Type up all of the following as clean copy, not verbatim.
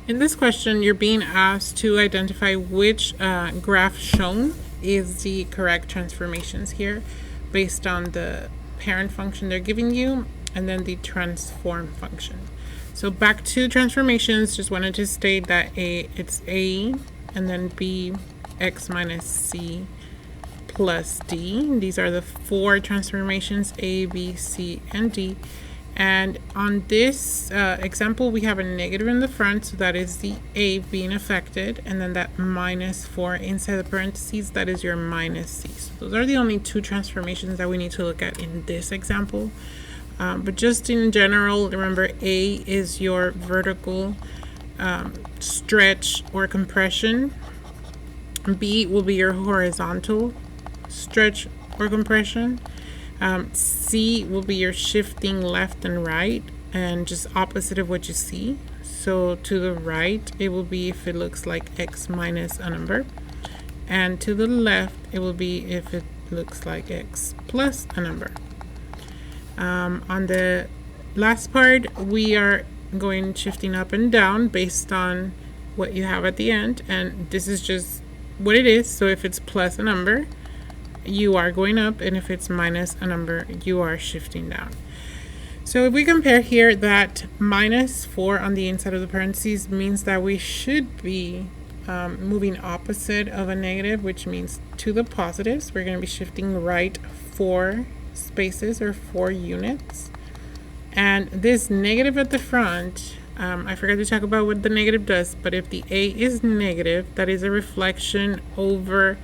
In this question, you're being asked to identify which graph shown is the correct transformations here based on the parent function they're giving you and then the transform function. So back to transformations, just wanted to state that it's A and then B x minus C plus D. These are the four transformations, A, B, C, and D. And on this example, we have a negative in the front, so that is the A being affected, and then that minus 4 inside the parentheses, that is your minus C. So those are the only two transformations that we need to look at in this example. But just in general, remember A is your vertical stretch or compression. B will be your horizontal stretch or compression. C will be your shifting left and right, and just opposite of what you see. So to the right, it will be if it looks like x minus a number, and to the left, it will be if it looks like x plus a number. On the last part, we are going shifting up and down based on what you have at the end, and this is just what it is. So if it's plus a number, you are going up, and if it's minus a number, you are shifting down. So if we compare here, that minus 4 on the inside of the parentheses means that we should be moving opposite of a negative, which means to the positives. We're going to be shifting right 4 spaces or 4 units. And this negative at the front, I forgot to talk about what the negative does, but if the A is negative, that is a reflection over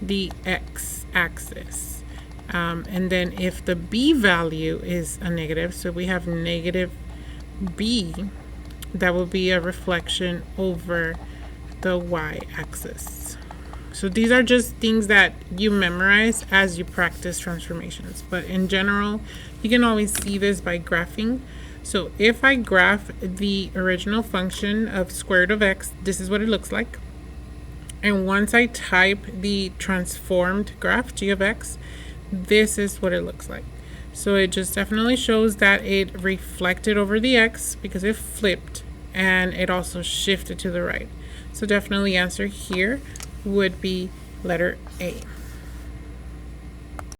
the x-axis. And then if the B value is a negative, so we have negative B, that will be a reflection over the y-axis. So these are just things that you memorize as you practice transformations. But in general, you can always see this by graphing. So if I graph the original function of square root of x, this is what it looks like. And once I type the transformed graph, g of x, this is what it looks like. So it just definitely shows that it reflected over the x because it flipped, and it also shifted to the right. So definitely answer here would be letter A.